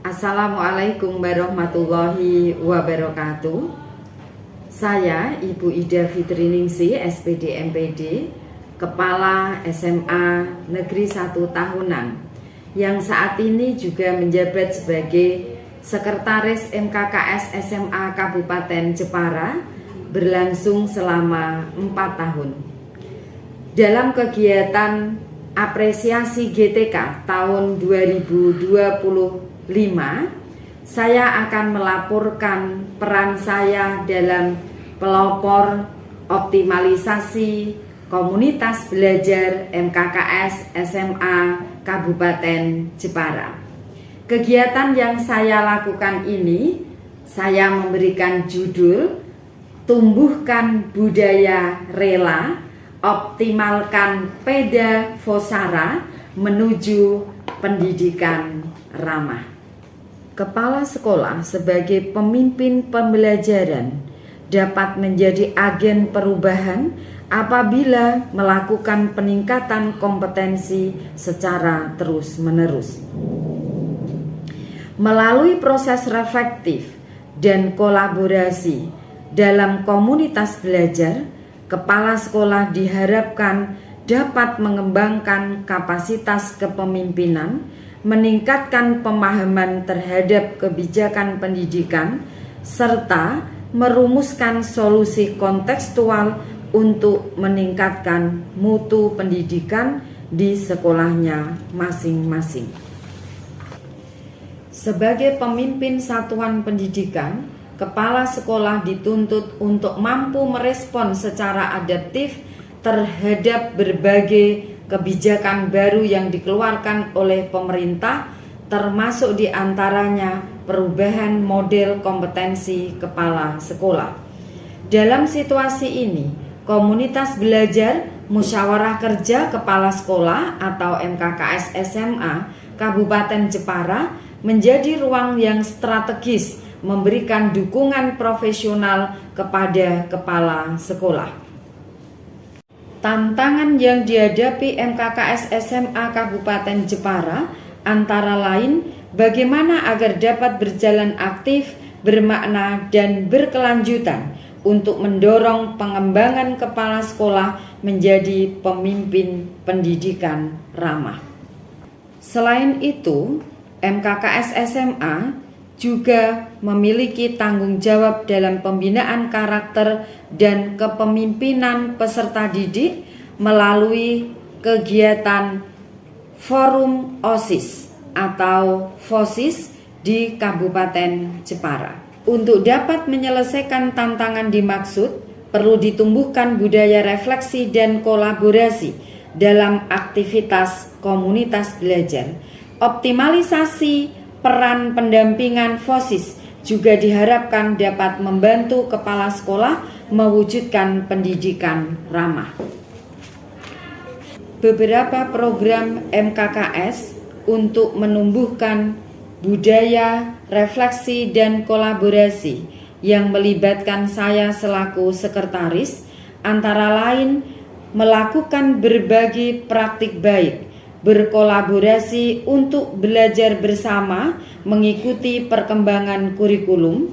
Assalamualaikum warahmatullahi wabarakatuh. Saya Ibu Ida Fitriningsi, SPD MPD, Kepala SMA Negeri 1 Tahunan, yang saat ini juga menjabat sebagai Sekretaris MKKS SMA Kabupaten Jepara, berlangsung selama 4 tahun. Dalam kegiatan apresiasi GTK tahun 2025, saya akan melaporkan peran saya dalam pelopor optimalisasi komunitas belajar MKKS SMA Kabupaten Jepara. Kegiatan yang saya lakukan ini, saya memberikan judul Tumbuhkan Budaya Rela, Optimalkan Peda Fosara Menuju Pendidikan Ramah. Kepala sekolah sebagai pemimpin pembelajaran dapat menjadi agen perubahan apabila melakukan peningkatan kompetensi secara terus-menerus. Melalui proses reflektif dan kolaborasi dalam komunitas belajar, kepala sekolah diharapkan dapat mengembangkan kapasitas kepemimpinan, meningkatkan pemahaman terhadap kebijakan pendidikan, serta merumuskan solusi kontekstual untuk meningkatkan mutu pendidikan di sekolahnya masing-masing. Sebagai pemimpin satuan pendidikan, kepala sekolah dituntut untuk mampu merespon secara adaptif terhadap berbagai kebijakan baru yang dikeluarkan oleh pemerintah, termasuk diantaranya perubahan model kompetensi kepala sekolah. Dalam situasi ini, komunitas belajar musyawarah kerja kepala sekolah atau MKKS SMA Kabupaten Jepara menjadi ruang yang strategis memberikan dukungan profesional kepada kepala sekolah. Tantangan yang dihadapi MKKS SMA Kabupaten Jepara antara lain bagaimana agar dapat berjalan aktif, bermakna, dan berkelanjutan untuk mendorong pengembangan kepala sekolah menjadi pemimpin pendidikan ramah. Selain itu, MKKS SMA juga memiliki tanggung jawab dalam pembinaan karakter dan kepemimpinan peserta didik melalui kegiatan Forum OSIS atau FOSIS di Kabupaten Jepara. Untuk dapat menyelesaikan tantangan dimaksud, perlu ditumbuhkan budaya refleksi dan kolaborasi dalam aktivitas komunitas belajar. Optimalisasi peran pendampingan FOSIS juga diharapkan dapat membantu kepala sekolah mewujudkan pendidikan ramah. Beberapa program MKKS untuk menumbuhkan budaya refleksi dan kolaborasi yang melibatkan saya selaku sekretaris antara lain melakukan berbagi praktik baik, berkolaborasi untuk belajar bersama mengikuti perkembangan kurikulum,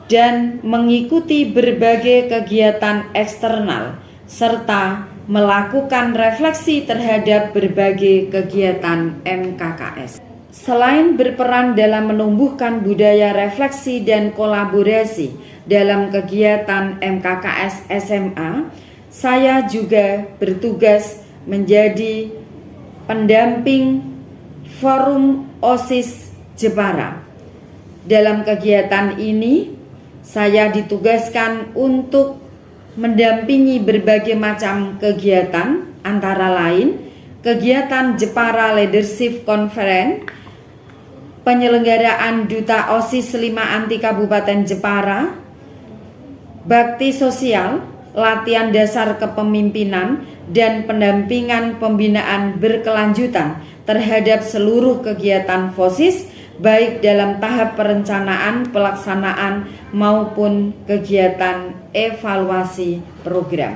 dan mengikuti berbagai kegiatan eksternal, serta melakukan refleksi terhadap berbagai kegiatan MKKS. Selain berperan dalam menumbuhkan budaya refleksi dan kolaborasi dalam kegiatan MKKS SMA, saya juga bertugas menjadi pendamping Forum OSIS Jepara. Dalam kegiatan ini, saya ditugaskan untuk mendampingi berbagai macam kegiatan, antara lain kegiatan Jepara Leadership Conference, penyelenggaraan Duta OSIS 5 Anti Kabupaten Jepara, bakti sosial, latihan dasar kepemimpinan, dan pendampingan pembinaan berkelanjutan terhadap seluruh kegiatan FOSIS, baik dalam tahap perencanaan, pelaksanaan, maupun kegiatan evaluasi program.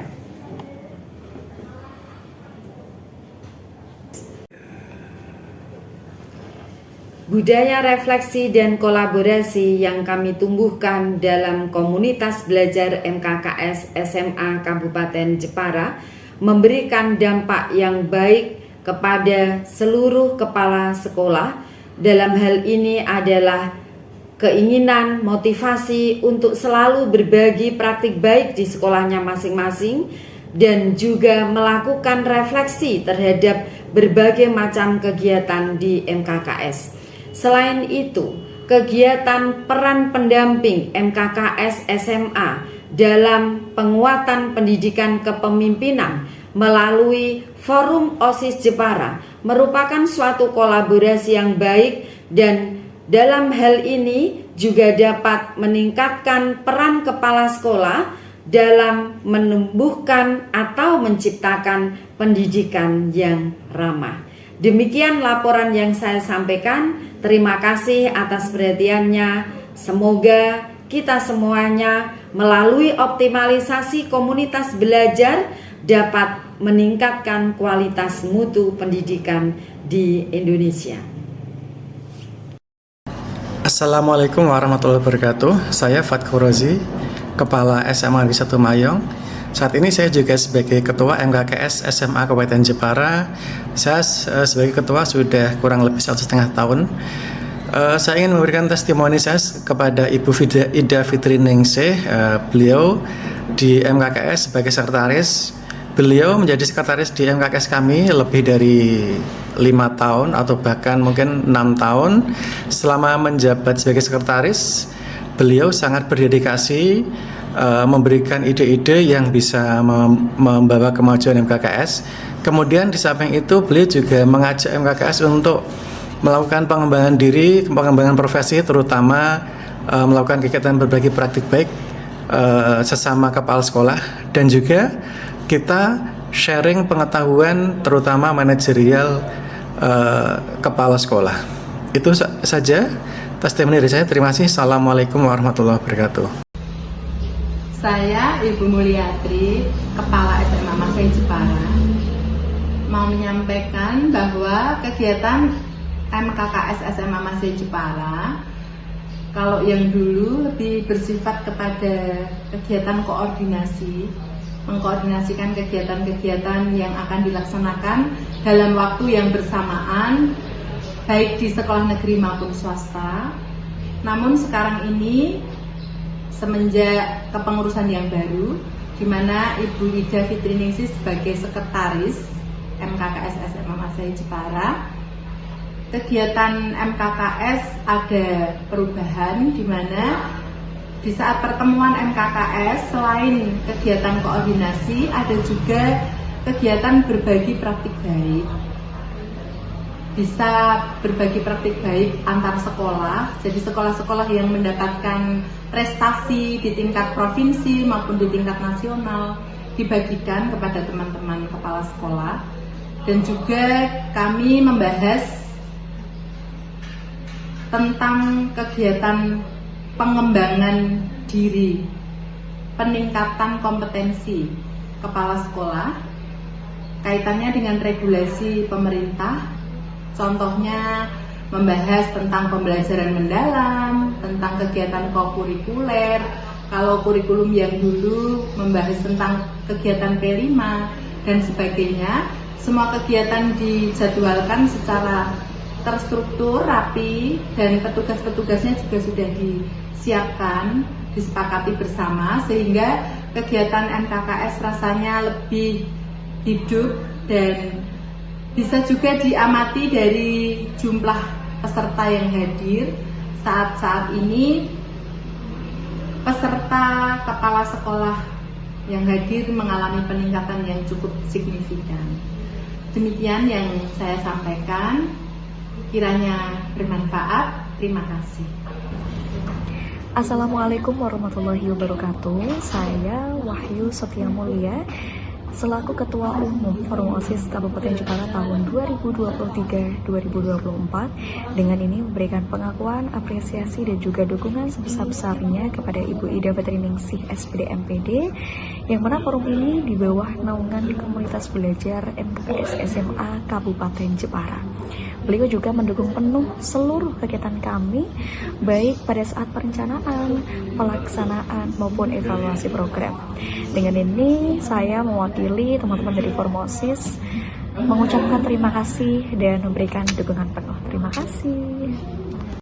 Budaya refleksi dan kolaborasi yang kami tumbuhkan dalam komunitas belajar MKKS SMA Kabupaten Jepara memberikan dampak yang baik kepada seluruh kepala sekolah. Dalam hal ini adalah keinginan, motivasi untuk selalu berbagi praktik baik di sekolahnya masing-masing dan juga melakukan refleksi terhadap berbagai macam kegiatan di MKKS. Selain itu, kegiatan peran pendamping MKKS SMA dalam penguatan pendidikan kepemimpinan melalui Forum OSIS Jepara merupakan suatu kolaborasi yang baik dan dalam hal ini juga dapat meningkatkan peran kepala sekolah dalam menumbuhkan atau menciptakan pendidikan yang ramah. Demikian laporan yang saya sampaikan. Terima kasih atas perhatiannya. Semoga kita semuanya melalui optimalisasi komunitas belajar dapat meningkatkan kualitas mutu pendidikan di Indonesia. Assalamualaikum warahmatullahi wabarakatuh. Saya Fatko Rozi, Kepala SMA Negeri 1 Mayong. Saat ini saya juga sebagai Ketua MKKS SMA Kabupaten Jepara. Saya sebagai Ketua sudah kurang lebih 1,5 tahun. Saya ingin memberikan testimoni saya kepada Ibu Ida Fitri Ningsih. Beliau di MKKS sebagai sekretaris. Beliau menjadi sekretaris di MKKS kami lebih dari 5 tahun atau bahkan mungkin 6 tahun. Selama menjabat sebagai sekretaris, beliau sangat berdedikasi memberikan ide-ide yang bisa membawa kemajuan MKKS. Kemudian di samping itu beliau juga mengajak MKKS untuk melakukan pengembangan diri, pengembangan profesi, terutama melakukan kegiatan berbagi praktik baik sesama kepala sekolah, dan juga kita sharing pengetahuan terutama manajerial kepala sekolah. Itu saja testimoni dari saya. Terima kasih. Assalamualaikum warahmatullahi wabarakatuh. Saya Ibu Mulyatri, Kepala SMA Masai Jepara, mau menyampaikan bahwa kegiatan MKKS SMA Masai Jepara, kalau yang dulu lebih bersifat kepada kegiatan koordinasi, mengkoordinasikan kegiatan-kegiatan yang akan dilaksanakan dalam waktu yang bersamaan, baik di sekolah negeri maupun swasta. Namun sekarang ini, semenjak kepengurusan yang baru, di mana Ibu Ida Fitri Ningsih sebagai sekretaris MKKS SMA Masai Jepara, kegiatan MKKS ada perubahan, di mana di saat pertemuan MKKS selain kegiatan koordinasi ada juga kegiatan berbagi praktik baik. Bisa berbagi praktik baik antar sekolah, jadi sekolah-sekolah yang mendapatkan prestasi di tingkat provinsi maupun di tingkat nasional dibagikan kepada teman-teman kepala sekolah. Dan juga kami membahas tentang kegiatan pengembangan diri, peningkatan kompetensi kepala sekolah, kaitannya dengan regulasi pemerintah. Contohnya membahas tentang pembelajaran mendalam, tentang kegiatan kokurikuler. Kalau kurikulum yang dulu membahas tentang kegiatan P5 dan sebagainya. Semua kegiatan dijadwalkan secara terstruktur, rapi, dan petugas-petugasnya juga sudah disiapkan, disepakati bersama, sehingga kegiatan MKKS rasanya lebih hidup dan bisa juga diamati dari jumlah peserta yang hadir. Saat ini peserta kepala sekolah yang hadir mengalami peningkatan yang cukup signifikan. Demikian yang saya sampaikan, kiranya bermanfaat. Terima kasih. Assalamualaikum warahmatullahi wabarakatuh. Saya Wahyu Setia Mulia, selaku Ketua Umum Forum OSIS Kabupaten Jepara tahun 2023-2024 dengan ini memberikan pengakuan, apresiasi dan juga dukungan sebesar-besarnya kepada Ibu Ida Batriningsih SPD MPD yang mana forum ini di bawah naungan Komunitas Belajar MKKS SMA Kabupaten Jepara. Beliau juga mendukung penuh seluruh kegiatan kami, baik pada saat perencanaan, pelaksanaan, maupun evaluasi program. Dengan ini, saya mewakili teman-teman dari Forum OSIS mengucapkan terima kasih dan memberikan dukungan penuh. Terima kasih.